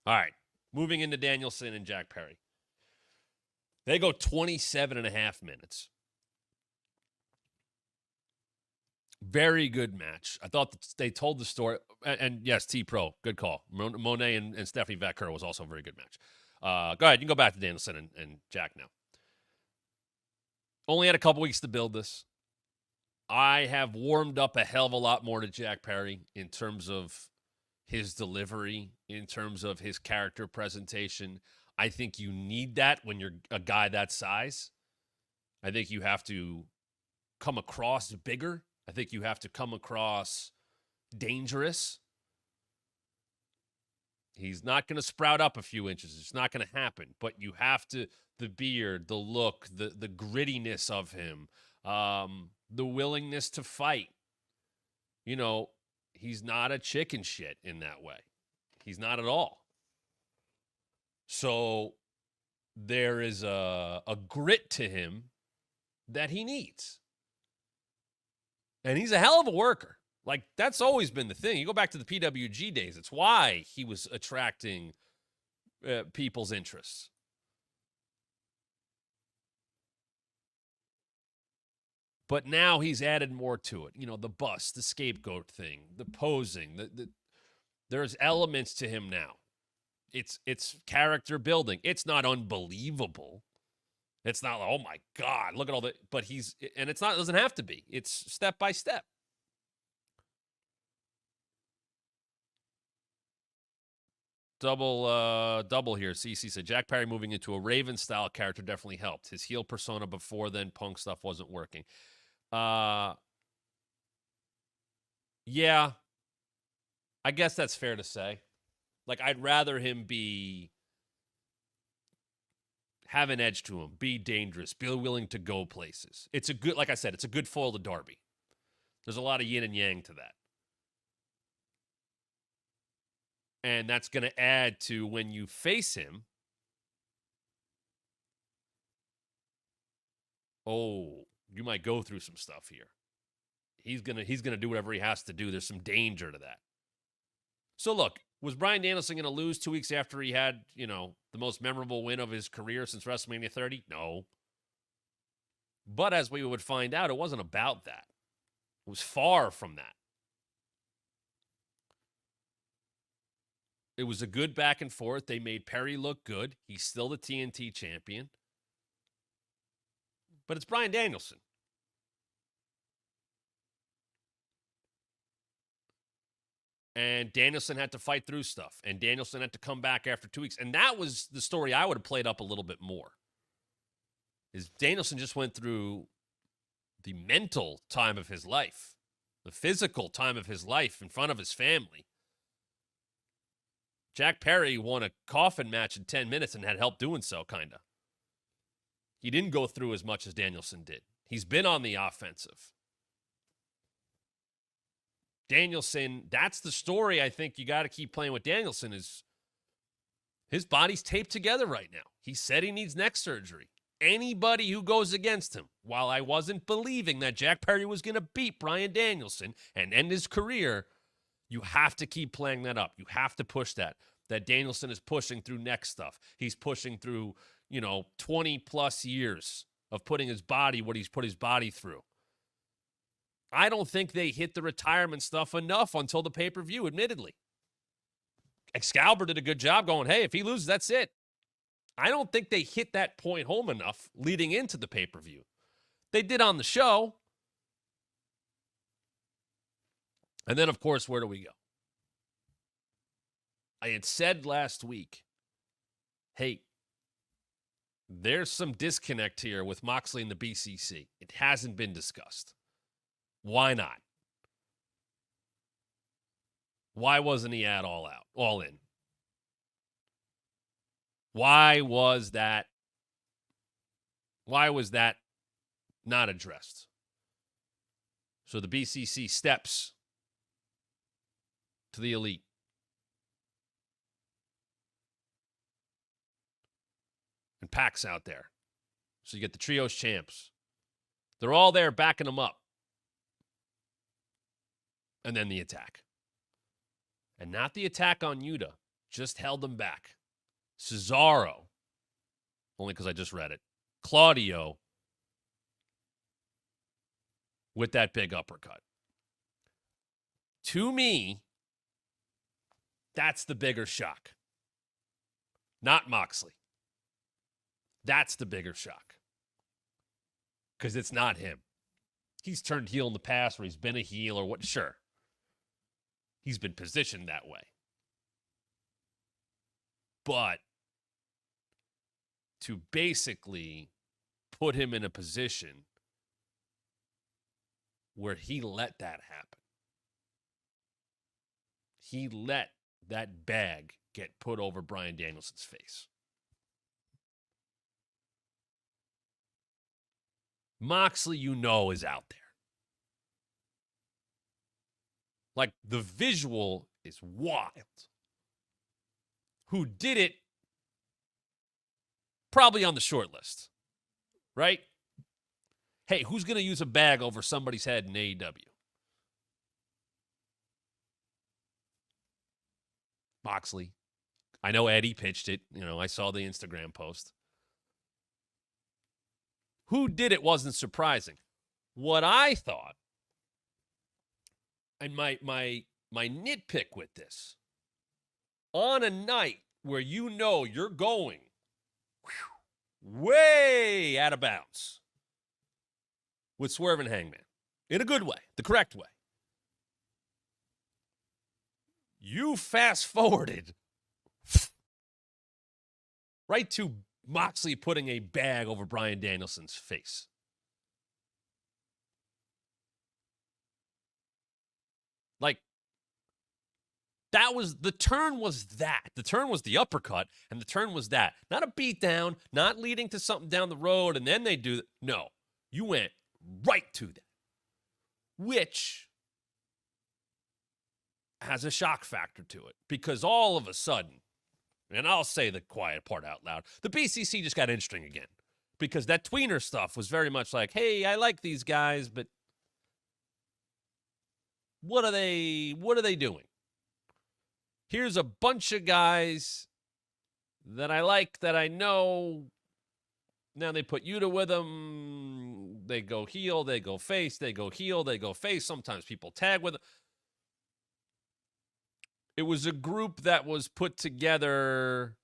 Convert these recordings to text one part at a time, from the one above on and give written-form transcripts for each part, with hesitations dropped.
All right. Moving into Danielson and Jack Perry. They go 27 and a half minutes. Very good match. I thought they told the story. And yes, T-Pro, good call. Monet and Stephanie Vaquer was also a very good match. Go ahead. You can go back to Danielson and Jack now. Only had a couple weeks to build this. I have warmed up a hell of a lot more to Jack Perry in terms of his delivery, in terms of his character presentation. I think you need that when you're a guy that size. I think you have to come across bigger. I think you have to come across dangerous. He's not going to sprout up a few inches. It's not going to happen. But you have to, the beard, the look, the grittiness of him, the willingness to fight. You know, he's not a chicken shit in that way. He's not at all. So there is a grit to him that he needs. And he's a hell of a worker. Like, that's always been the thing. You go back to the PWG days. It's why he was attracting people's interests. But now he's added more to it. You know, the bust, the scapegoat thing, the posing. There's elements to him now. It's character building. It's not unbelievable. It's not like, oh my God, look at all the, but and it's not, it doesn't have to be. It's step by step. Double here. CC said Jack Perry moving into a Raven style character definitely helped. His heel persona before then, Punk stuff wasn't working. Yeah, I guess that's fair to say. Like, I'd rather him have an edge to him, be dangerous, be willing to go places. It's a good, like I said, it's a good foil to Darby. There's a lot of yin and yang to that. And that's going to add to when you face him. Oh, you might go through some stuff here. He's gonna do whatever he has to do. There's some danger to that. So look, was Bryan Danielson going to lose 2 weeks after he had, the most memorable win of his career since WrestleMania 30? No. But as we would find out, it wasn't about that. It was far from that. It was a good back and forth. They made Perry look good. He's still the TNT champion. But it's Bryan Danielson. And Danielson had to fight through stuff. And Danielson had to come back after 2 weeks. And that was the story I would have played up a little bit more. Is Danielson just went through the mental time of his life, the physical time of his life in front of his family. Jack Perry won a coffin match in 10 minutes and had help doing so, kind of. He didn't go through as much as Danielson did. He's been on the offensive. Danielson, that's the story I think you got to keep playing with Danielson is his body's taped together right now. He said he needs neck surgery. Anybody who goes against him, while I wasn't believing that Jack Perry was going to beat Bryan Danielson and end his career, you have to keep playing that up. You have to push that Danielson is pushing through neck stuff. He's pushing through, 20 plus years of putting his body, what he's put his body through. I don't think they hit the retirement stuff enough until the pay-per-view, admittedly. Excalibur did a good job going, hey, if he loses, that's it. I don't think they hit that point home enough leading into the pay-per-view. They did on the show. And then, of course, where do we go? I had said last week, hey, there's some disconnect here with Moxley and the BCC. It hasn't been discussed. Why not? Why wasn't he at all in? Why was that not addressed? So the BCC steps to the elite. And Pac's out there. So you get the trios champs. They're all there backing them up. And then the attack. And not the attack on Yuta, just held him back. Cesaro, only because I just read it. Claudio with that big uppercut. To me, that's the bigger shock. Not Moxley. That's the bigger shock. Because it's not him. He's turned heel in the past where he's been a heel or what. Sure. He's been positioned that way. But to basically put him in a position where he let that happen. He let that bag get put over Bryan Danielson's face. Moxley, is out there. Like, the visual is wild. Who did it? Probably on the short list, right? Hey, who's going to use a bag over somebody's head in AEW? Moxley. I know Eddie pitched it. I saw the Instagram post. Who did it wasn't surprising. What I thought, and my nitpick with this, on a night where you're going way out of bounds with Swerve and Hangman, in a good way, the correct way, you fast-forwarded right to Moxley putting a bag over Bryan Danielson's face. Like, the turn was that. The turn was the uppercut, and the turn was that. Not a beatdown, not leading to something down the road, and then they do that. No, you went right to that, which has a shock factor to it, because all of a sudden, and I'll say the quiet part out loud, the BCC just got interesting again, because that tweener stuff was very much like, hey, I like these guys, but what are they doing? Here's a bunch of guys that I like, that I know. Now they put Yuta with them. They go heel, they go face, they go heel, they go face. Sometimes people tag with them. It was a group that was put together,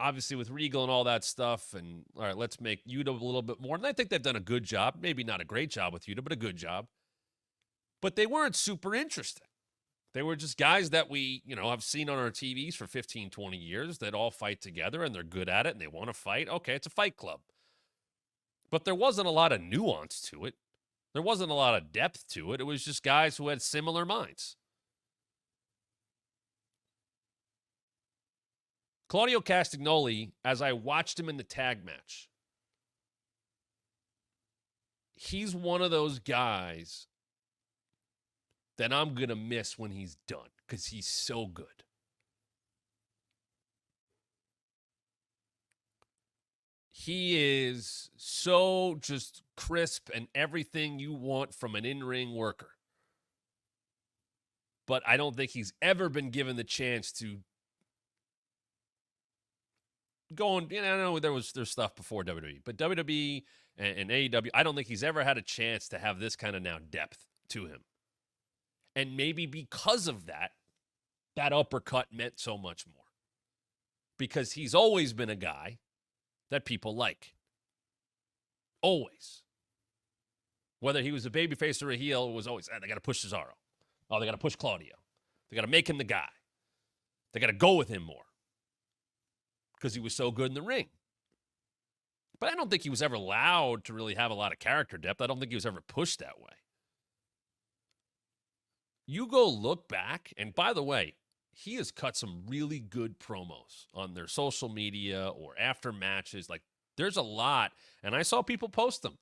obviously, with Regal and all that stuff. And, all right, let's make Yuta a little bit more. And I think they've done a good job. Maybe not a great job with Yuta, but a good job. But they weren't super interesting. They were just guys that we, have seen on our TVs for 15, 20 years that all fight together, and they're good at it, and they want to fight. Okay, it's a fight club. But there wasn't a lot of nuance to it. There wasn't a lot of depth to it. It was just guys who had similar minds. Claudio Castagnoli, as I watched him in the tag match, he's one of those guys that I'm going to miss when he's done, because he's so good. He is so just crisp and everything you want from an in-ring worker. But I don't think he's ever been given the chance to go on. I know there's stuff before WWE, but WWE and AEW, I don't think he's ever had a chance to have this kind of now depth to him. And maybe because of that, that uppercut meant so much more. Because he's always been a guy that people like. Always. Whether he was a babyface or a heel, it was always, they got to push Cesaro. Oh, they got to push Claudio. They got to make him the guy. They got to go with him more. Because he was so good in the ring. But I don't think he was ever allowed to really have a lot of character depth. I don't think he was ever pushed that way. You go look back, and by the way, he has cut some really good promos on their social media or after matches. Like, there's a lot, and I saw people post them.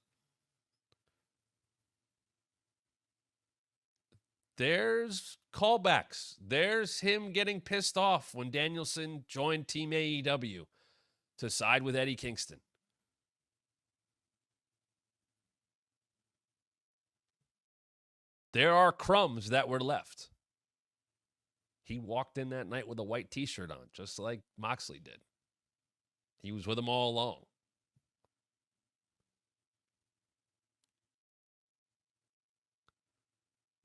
There's callbacks. There's him getting pissed off when Danielson joined Team AEW to side with Eddie Kingston. There are crumbs that were left. He walked in that night with a white T-shirt on, just like Moxley did. He was with them all along.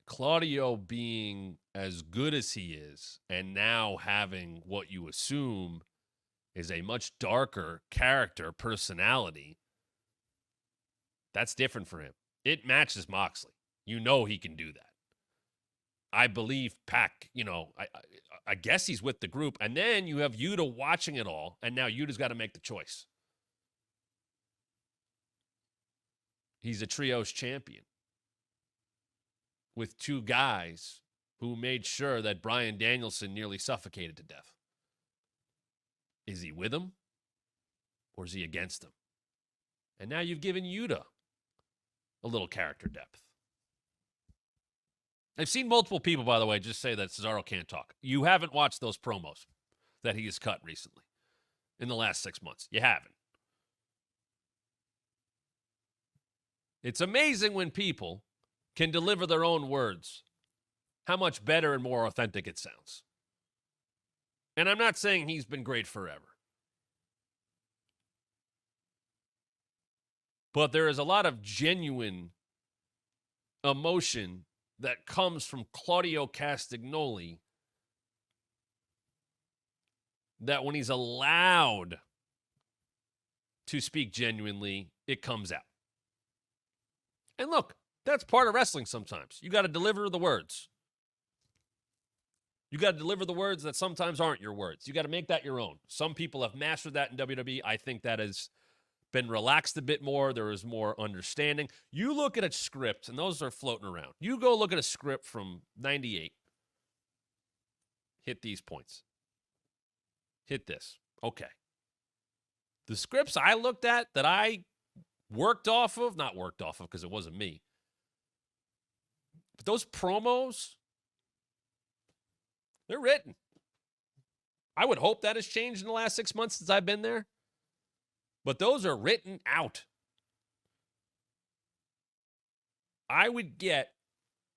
Claudio being as good as he is, and now having what you assume is a much darker character, personality, that's different for him. It matches Moxley. You know he can do that. I believe Pac, I guess he's with the group. And then you have Yuta watching it all, and now Yuta's got to make the choice. He's a trios champion with two guys who made sure that Bryan Danielson nearly suffocated to death. Is he with him or is he against him? And now you've given Yuta a little character depth. I've seen multiple people, by the way, just say that Cesaro can't talk. You haven't watched those promos that he has cut recently in the last 6 months. You haven't. It's amazing when people can deliver their own words, how much better and more authentic it sounds. And I'm not saying he's been great forever. But there is a lot of genuine emotion that comes from Claudio Castagnoli that when he's allowed to speak genuinely, it comes out. And look, that's part of wrestling sometimes. You got to deliver the words. You got to deliver the words that sometimes aren't your words. You got to make that your own. Some people have mastered that in WWE. I think that has been relaxed a bit more. There is more understanding. You look at a script, and those are floating around. You go look at a script from 98. Hit these points. Hit this. Okay. The scripts I looked at that I worked off of, not worked off of because it wasn't me, but those promos, they're written. I would hope that has changed in the last 6 months since I've been there. But those are written out. I would get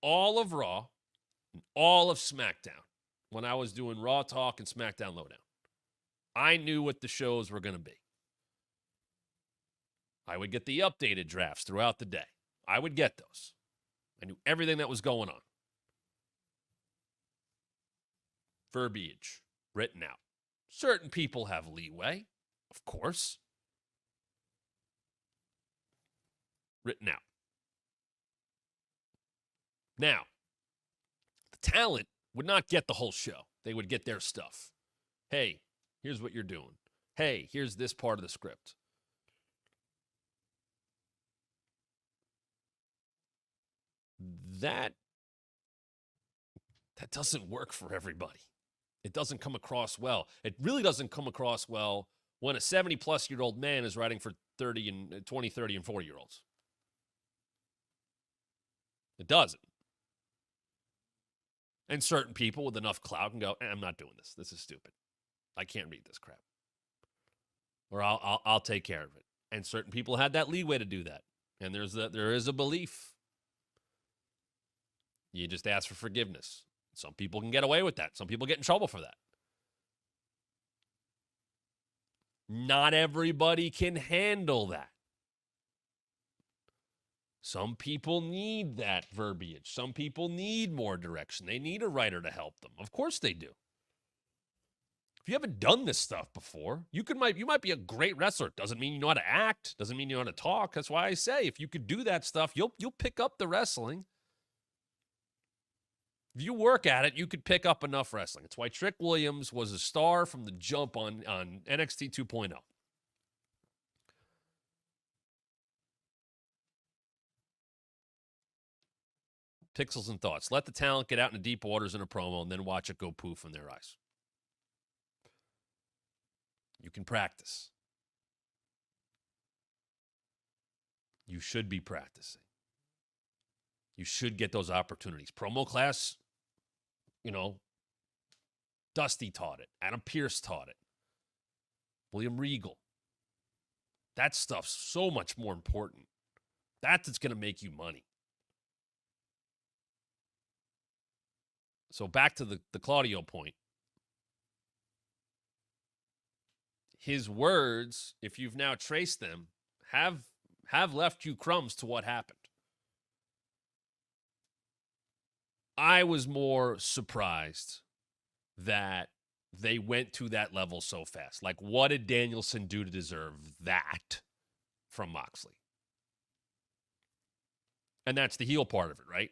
all of Raw and all of SmackDown when I was doing Raw Talk and SmackDown Lowdown. I knew what the shows were going to be. I would get the updated drafts throughout the day. I would get those. I knew everything that was going on. Verbiage written out. Certain people have leeway, of course. Written out. Now, the talent would not get the whole show. They would get their stuff. Hey, here's what you're doing. Hey, here's this part of the script. That doesn't work for everybody. It doesn't come across well. It really doesn't come across well when a 70-plus-year-old man is writing for 20, 30, and 40-year-olds. It doesn't. And certain people with enough clout can go, I'm not doing this. This is stupid. I can't read this crap. Or I'll take care of it. And certain people had that leeway to do that. And there is a belief. You just ask for forgiveness. Some people can get away with that. Some people get in trouble for that. Not everybody can handle that. Some people need that verbiage. Some people need more direction. They need a writer to help them. Of course they do. If you haven't done this stuff before, you might be a great wrestler. Doesn't mean you know how to act. Doesn't mean you know how to talk. That's why I say if you could do that stuff, you'll pick up the wrestling. If you work at it, you could pick up enough wrestling. It's why Trick Williams was a star from the jump on NXT 2.0. Pixels and thoughts. Let the talent get out into deep waters in a promo and then watch it go poof in their eyes. You can practice. You should be practicing. You should get those opportunities. Promo class, Dusty taught it. Adam Pearce taught it. William Regal. That stuff's so much more important. That's going to make you money. So back to the Claudio point. His words, if you've now traced them, have left you crumbs to what happened. I was more surprised that they went to that level so fast. Like, what did Danielson do to deserve that from Moxley? And that's the heel part of it, right?